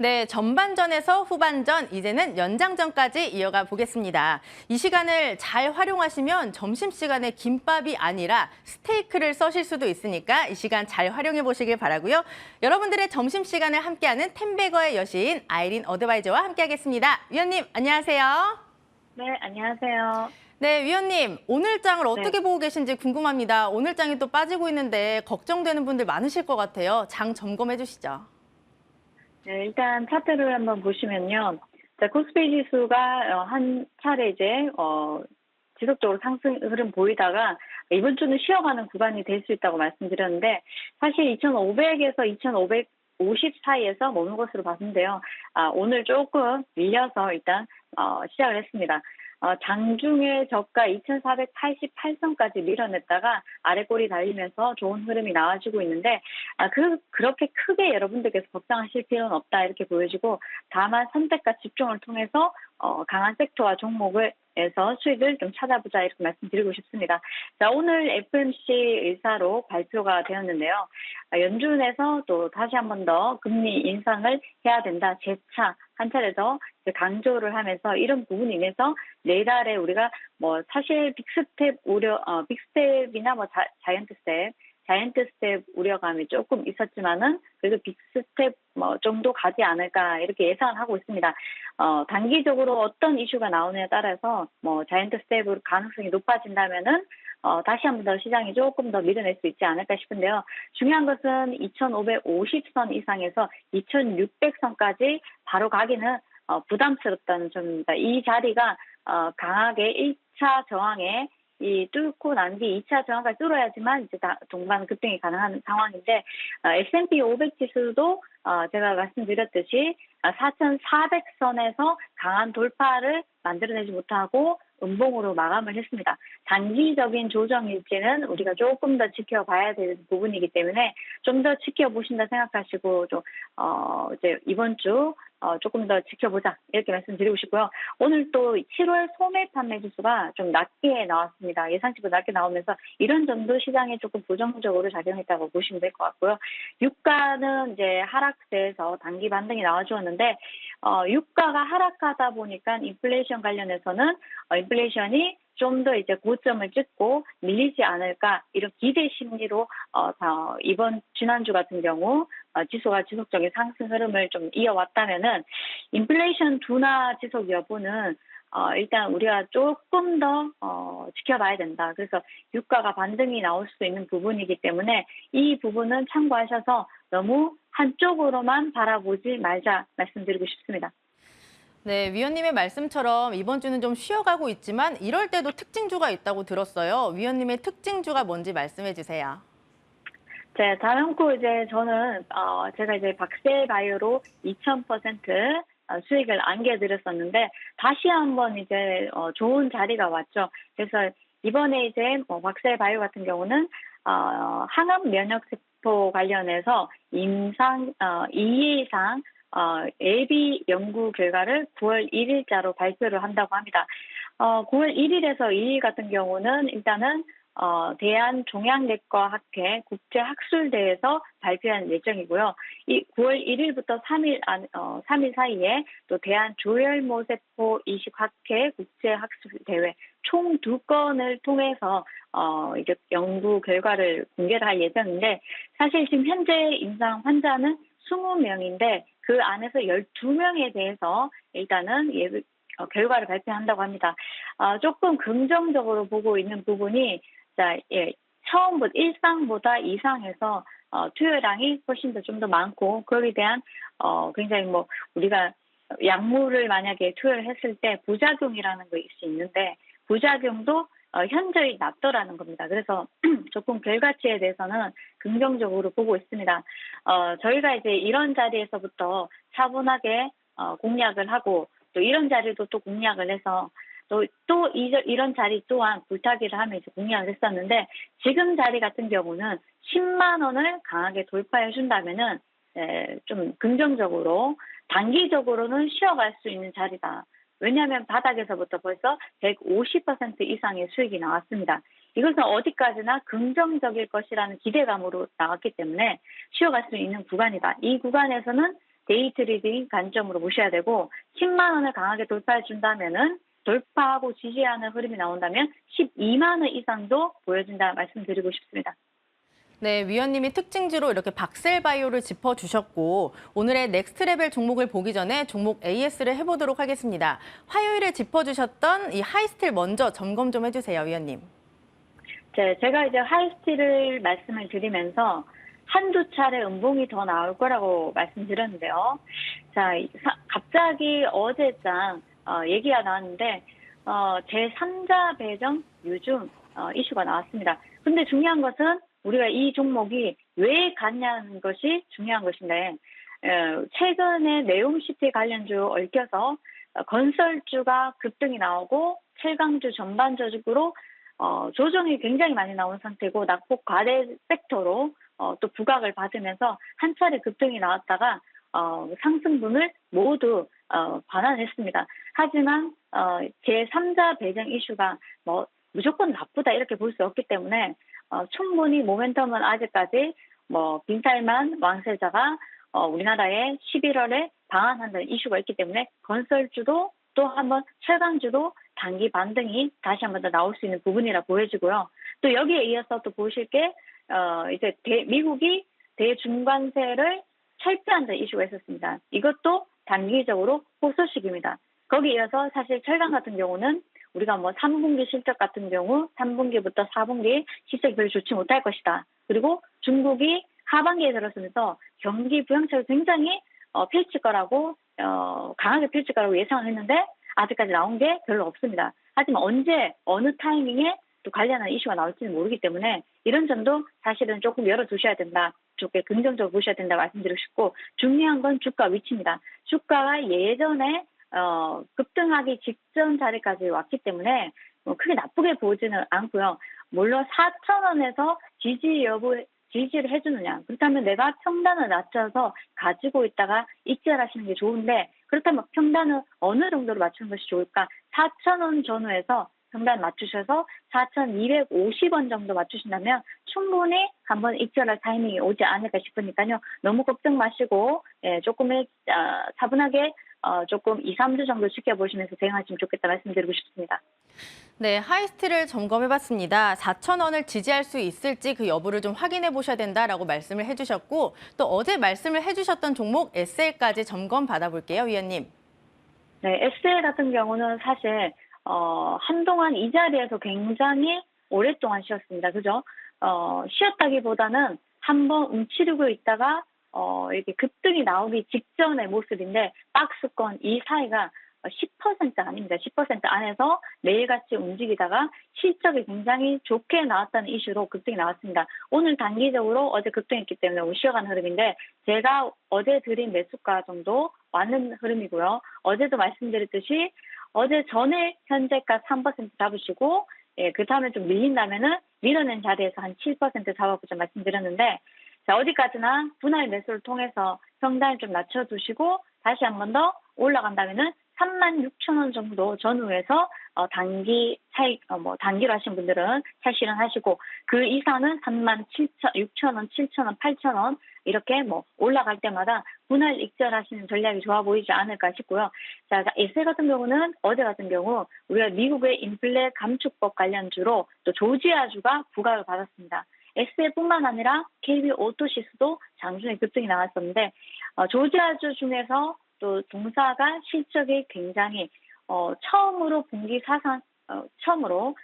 네, 전반전에서 후반전, 이제는 연장전까지 이어가 보겠습니다. 이 시간을 잘 활용하시면 점심시간에 김밥이 아니라 스테이크를 써실 수도 있으니까 이 시간 잘 활용해 보시길 바라고요. 여러분들의 점심시간을 함께하는 텐베거의 여신 아이린 어드바이저와 함께하겠습니다. 위원님, 안녕하세요. 네, 안녕하세요. 네, 위원님, 오늘 장을 네, 어떻게 보고 계신지 궁금합니다. 오늘 장이 또 빠지고 있는데 걱정되는 분들 많으실 것 같아요. 장 점검해 주시죠. 네, 일단 차트를 한번 보시면요. 자, 코스피 지수가 한 차례 이제 지속적으로 상승 흐름 보이다가 이번 주는 쉬어가는 구간이 될 수 있다고 말씀드렸는데 사실 2,500에서 2,550 사이에서 머문 것으로 봤는데요. 오늘 조금 밀려서 일단 시작을 했습니다. 장중에 저가 2,488선까지 밀어냈다가 아래 꼬리 달리면서 좋은 흐름이 나와주고 있는데 그렇게 크게 여러분들께서 걱정하실 필요는 없다 이렇게 보여지고 다만 선택과 집중을 통해서 강한 섹터와 종목을 에서 수익을 좀 찾아보자 이렇게 말씀드리고 싶습니다. 자, 오늘 FMC 의사로 발표가 되었는데요. 연준에서 또 다시 한 번 더 금리 인상을 해야 된다. 재차 한 차례 더 강조를 하면서 이런 부분이 인해서 내달에 우리가 뭐 사실 빅스텝이나 뭐 자이언트 스텝 우려감이 조금 있었지만은 그래도 빅스텝 뭐 정도 가지 않을까 이렇게 예상을 하고 있습니다. 단기적으로 어떤 이슈가 나오느냐에 따라서 뭐 자이언트 스텝으로 가능성이 높아진다면은 다시 한 번 더 시장이 조금 더 밀어낼 수 있지 않을까 싶은데요. 중요한 것은 2,550선 이상에서 2,600선까지 바로 가기는 부담스럽다는 점입니다. 이 자리가 강하게 1차 저항에 뚫고 난 뒤 2차 저항까지 뚫어야지만 이제 동반 급등이 가능한 상황인데 S&P 500 지수도 제가 말씀드렸듯이 4,400선에서 강한 돌파를 만들어내지 못하고 음봉으로 마감을 했습니다. 단기적인 조정일지는 우리가 조금 더 지켜봐야 될 부분이기 때문에 좀 더 지켜보신다 생각하시고 좀 이제 이번 주 조금 더 지켜보자 이렇게 말씀드리고 싶고요. 오늘 또 7월 소매 판매 지수가 좀 낮게 나왔습니다. 예상치보다 낮게 나오면서 이런 점도 시장에 조금 부정적으로 작용했다고 보시면 될 것 같고요. 유가는 이제 하락세에서 단기 반등이 나와주었는데 유가가 하락하다 보니까 인플레이션 관련해서는 인플레이션이 좀 더 이제 고점을 찍고 밀리지 않을까 이런 기대 심리로 이번 지난주 같은 경우 지수가 지속적인 상승 흐름을 좀 이어왔다면은 인플레이션 둔화 지속 여부는 일단 우리가 조금 더 지켜봐야 된다. 그래서 유가가 반등이 나올 수 있는 부분이기 때문에 이 부분은 참고하셔서 너무 한쪽으로만 바라보지 말자 말씀드리고 싶습니다. 네, 위원님의 말씀처럼 이번 주는 좀 쉬어가고 있지만 이럴 때도 특징주가 있다고 들었어요. 위원님의 특징주가 뭔지 말씀해 주세요. 네, 다음코 이제 저는 제가 이제 박셀바이오로 2,000% 수익을 안겨드렸었는데 다시 한번 이제 좋은 자리가 왔죠. 그래서 이번에 이제 뭐 박셀바이오 같은 경우는 항암 면역세포 관련해서 임상 2회 이상 예비 연구 결과를 9월 1일자로 발표를 한다고 합니다. 9월 1일에서 2일 같은 경우는 일단은 대한종양내과학회 국제학술대에서 발표할 예정이고요. 이 9월 1일부터 3일 사이에 또 대한조혈모세포 이식학회 국제학술대회 총 2건을 통해서 이제 연구 결과를 공개를 할 예정인데 사실 지금 현재 임상 환자는 20명인데 그 안에서 12명에 대해서 일단은 결과를 발표한다고 합니다. 조금 긍정적으로 보고 있는 부분이 처음부터 일상보다 이상해서 투여량이 훨씬 더 좀 더 많고 거기에 대한 굉장히 뭐 우리가 약물을 만약에 투여를 했을 때 부작용이라는 것이 있는데 부작용도 현저히 낮더라는 겁니다. 그래서 조금 결과치에 대해서는 긍정적으로 보고 있습니다. 저희가 이제 이런 자리에서부터 차분하게 공략을 하고 또 이런 자리도 또 공략을 해서 이런 자리 또한 불타기를 하면 이제 공략을 했었는데 지금 자리 같은 경우는 10만 원을 강하게 돌파해 준다면은 좀 긍정적으로 단기적으로는 쉬어갈 수 있는 자리다. 왜냐하면 바닥에서부터 벌써 150% 이상의 수익이 나왔습니다. 이것은 어디까지나 긍정적일 것이라는 기대감으로 나왔기 때문에 쉬어갈 수 있는 구간이다. 이 구간에서는 데이 트레이딩 관점으로 보셔야 되고 10만 원을 강하게 돌파해 준다면은 돌파하고 지지하는 흐름이 나온다면 12만 원 이상도 보여준다 말씀드리고 싶습니다. 네, 위원님이 특징지로 이렇게 박셀바이오를 짚어주셨고 오늘의 넥스트 레벨 종목을 보기 전에 종목 AS를 해보도록 하겠습니다. 화요일에 짚어주셨던 이 하이스틸 먼저 점검 좀 해주세요, 위원님. 제가 이제 하이스틸을 말씀을 드리면서 한두 차례 음봉이 더 나올 거라고 말씀드렸는데요. 자, 갑자기 어제장 얘기가 나왔는데 제3자 배정 유증 이슈가 나왔습니다. 근데 중요한 것은 우리가 이 종목이 왜 갔냐는 것이 중요한 것인데 최근에 네옴시티 관련주 얽혀서 건설주가 급등이 나오고 철강주 전반적으로 조정이 굉장히 많이 나온 상태고 낙폭 과대 섹터로 또 부각을 받으면서 한 차례 급등이 나왔다가 상승분을 모두 반환했습니다. 하지만 제3자 배정 이슈가 뭐 무조건 나쁘다 이렇게 볼 수 없기 때문에 충분히 모멘텀은 아직까지 뭐 빈살만 왕세자가 우리나라에 11월에 방한한다는 이슈가 있기 때문에 건설주도 또 한번 철강주도 단기 반등이 다시 한번 더 나올 수 있는 부분이라 보여지고요. 또 여기에 이어서 또 보실 게 이제 미국이 대중관세를 철폐한다는 이슈가 있었습니다. 이것도 단기적으로 호소식입니다. 거기에 이어서 사실 철강 같은 경우는 우리가 뭐 3분기 실적 같은 경우 3분기부터 4분기 실적이 별로 좋지 못할 것이다. 그리고 중국이 하반기에 들어서면서 경기 부양책을 굉장히 펼칠 거라고 강하게 펼칠 거라고 예상을 했는데 아직까지 나온 게 별로 없습니다. 하지만 언제 어느 타이밍에 또 관련한 이슈가 나올지는 모르기 때문에 이런 점도 사실은 조금 열어두셔야 된다. 좋게 긍정적으로 보셔야 된다 말씀드리고 싶고 중요한 건 주가 위치입니다. 주가가 예전에 급등하기 직전 자리까지 왔기 때문에 크게 나쁘게 보지는 않고요. 물론 4,000원에서 지지를 해주느냐. 그렇다면 내가 평단을 낮춰서 가지고 있다가 익절하시는 게 좋은데 그렇다면 평단은 어느 정도로 맞추는 것이 좋을까? 4,000원 전후에서 평단 맞추셔서 4,250원 정도 맞추신다면 충분히 한번 익절할 타이밍이 오지 않을까 싶으니까요. 너무 걱정 마시고 조금 차분하게 조금 2, 3주 정도 지켜보시면서 대응하시면 좋겠다 말씀드리고 싶습니다. 네, 하이스틸을 점검해봤습니다. 4,000원을 지지할 수 있을지 그 여부를 좀 확인해 보셔야 된다라고 말씀을 해주셨고 또 어제 말씀을 해주셨던 종목 SL까지 점검 받아볼게요, 위원님. 네, SL 같은 경우는 사실 한동안 이 자리에서 굉장히 오랫동안 쉬었습니다. 그죠? 쉬었다기보다는 한번 움츠리고 있다가 이렇게 급등이 나오기 직전의 모습인데 박스권 이 사이가 10% 아닙니다. 10% 안에서 매일같이 움직이다가 실적이 굉장히 좋게 나왔다는 이슈로 급등이 나왔습니다. 오늘 단기적으로 어제 급등했기 때문에 쉬어가는 흐름인데 제가 어제 드린 매수가 정도 맞는 흐름이고요. 어제도 말씀드렸듯이 어제 전에 현재가 3% 잡으시고 그 다음에 좀 밀린다면은 밀어낸 자리에서 한 7% 잡아보자 말씀드렸는데 자, 어디까지나 분할 매수를 통해서 평단을 좀 낮춰두시고 다시 한 번 더 올라간다면은 36,000원 정도 전후에서 단기 차익 단기로 하신 분들은 차 실현하시고 그 이상은 36,000원, 7,000원, 8,000원 이렇게 올라갈 때마다 분할 익절하시는 전략이 좋아 보이지 않을까 싶고요. 자, 에세 같은 경우는 어제 같은 경우 우리가 미국의 인플레 감축법 관련주로 또 조지아주가 부각을 받았습니다. SL뿐만 아니라 KB 오토시스도 장중에 급등이 나왔었는데 조지아주 중에서 또 동사가 실적이 굉장히 처음으로 분기 사상 처음으로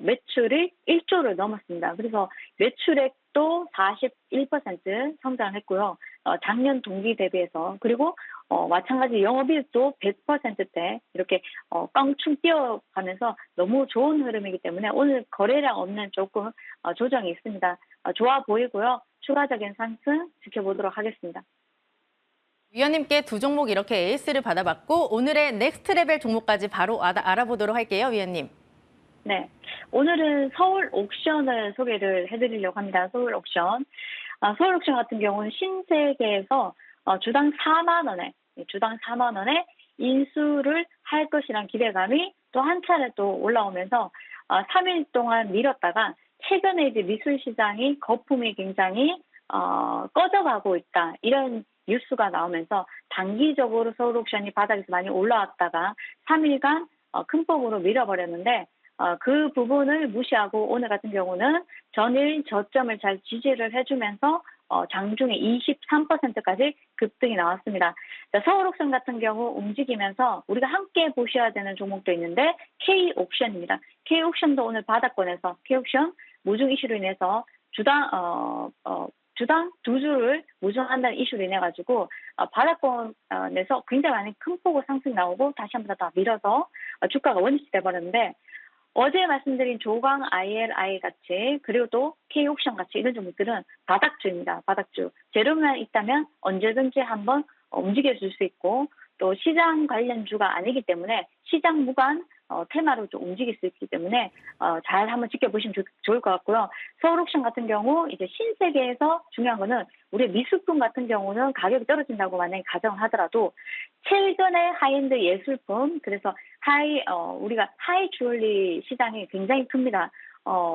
매출이 1조를 넘었습니다. 그래서 매출액도 41% 성장했고요. 작년 동기 대비해서 그리고 마찬가지 영업이익도 100%대 이렇게 깡충 뛰어가면서 너무 좋은 흐름이기 때문에 오늘 거래량 없는 조금 조정이 있습니다. 좋아 보이고요. 추가적인 상승 지켜보도록 하겠습니다. 위원님께 두 종목 이렇게 에이스를 받아봤고 오늘의 넥스트 레벨 종목까지 바로 알아보도록 할게요, 위원님. 네, 오늘은 서울 옥션을 소개를 해드리려고 합니다. 서울 옥션. 서울 옥션 같은 경우는 신세계에서 주당 4만 원에 인수를 할 것이란 기대감이 또 한 차례 또 올라오면서 3일 동안 미뤘다가 최근에 이제 미술 시장이 거품이 굉장히 꺼져가고 있다. 이런 뉴스가 나오면서 단기적으로 서울옥션이 바닥에서 많이 올라왔다가 3일간 큰 폭으로 밀어버렸는데 그 부분을 무시하고 오늘 같은 경우는 전일 저점을 잘 지지를 해주면서 장중에 23%까지 급등이 나왔습니다. 자, 서울옥션 같은 경우 움직이면서 우리가 함께 보셔야 되는 종목도 있는데 K옥션입니다. K옥션도 오늘 바닥권에서 K옥션 무중 이슈로 인해서 주당 두 주를 무증한다는 이슈로 인해 가지고 바닥권에서 굉장히 많이 큰 폭으로 상승 나오고 다시 한번 더 밀어서 주가가 원위치 돼버렸는데 어제 말씀드린 조광 ILI 같이 그리고 또 K옥션 같이 이런 종목들은 바닥주입니다. 바닥주. 재료만 있다면 언제든지 한번 움직여줄 수 있고 또 시장 관련주가 아니기 때문에 시장 무관 테마로 좀 움직일 수 있기 때문에 잘 한번 지켜보시면 좋을 것 같고요. 서울옥션 같은 경우 이제 신세계에서 중요한 거는 우리 미술품 같은 경우는 가격이 떨어진다고 만약에 가정을 하더라도 최근에 하이엔드 예술품 그래서 우리가 하이 주얼리 시장이 굉장히 큽니다.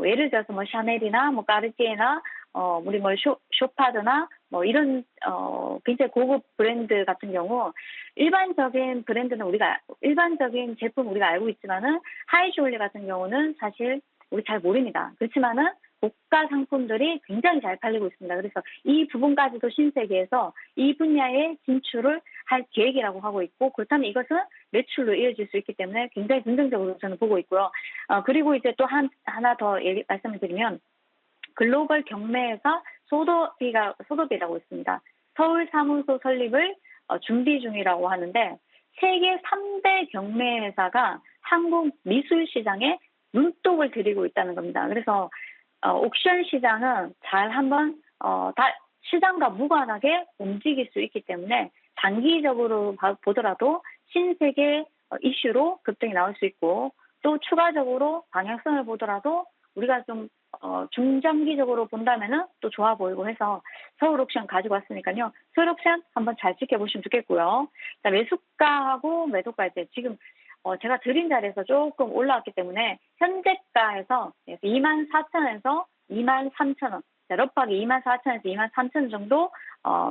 예를 들어서 뭐 샤넬이나 뭐 까르띠에나 우리 뭐 쇼파드나 뭐 이런 굉장히 고급 브랜드 같은 경우 일반적인 브랜드는 일반적인 제품 우리가 알고 있지만은 하이 주얼리 같은 경우는 사실 우리 잘 모릅니다. 그렇지만은 고가 상품들이 굉장히 잘 팔리고 있습니다. 그래서 이 부분까지도 신세계에서 이 분야에 진출을 할 계획이라고 하고 있고 그렇다면 이것은 매출로 이어질 수 있기 때문에 굉장히 긍정적으로 저는 보고 있고요. 그리고 이제 또 하나 더 말씀을 드리면 글로벌 경매회사 소도비라고 있습니다. 서울 사무소 설립을 준비 중이라고 하는데 세계 3대 경매회사가 한국 미술 시장에 눈독을 들이고 있다는 겁니다. 그래서 옥션 시장은 잘 한번 시장과 무관하게 움직일 수 있기 때문에 단기적으로 보더라도 신세계 이슈로 급등이 나올 수 있고 또 추가적으로 방향성을 보더라도 우리가 좀 중장기적으로 본다면은 또 좋아 보이고 해서 서울옥션 가지고 왔으니까요. 서울옥션 한번 잘 지켜보시면 좋겠고요. 자, 매수가하고 매도가 이제 지금 제가 드린 자리에서 조금 올라왔기 때문에 현재가에서 24,000원에서 23,000원, 러프하게 24,000원에서 23,000원 정도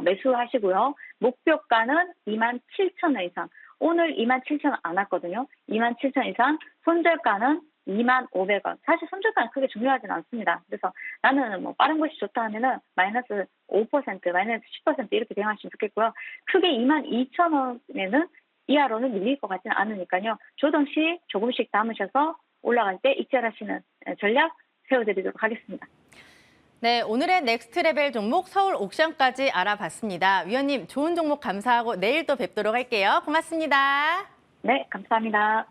매수하시고요. 목표가는 27,000원 이상. 오늘 27,000원 안 왔거든요. 27,000원 이상. 손절가는 25,500원. 사실 손절가는 크게 중요하진 않습니다. 그래서 나는 뭐 빠른 것이 좋다 하면은 마이너스 5%, 마이너스 10% 이렇게 대응하시면 좋겠고요. 크게 22,000원에는 이하로는 밀릴 것 같지는 않으니까요. 조정 시 조금씩 담으셔서 올라갈 때 익절하시는 전략 세워드리도록 하겠습니다. 네, 오늘의 넥스트 레벨 종목 서울옥션까지 알아봤습니다. 위원님 좋은 종목 감사하고 내일 또 뵙도록 할게요. 고맙습니다. 네, 감사합니다.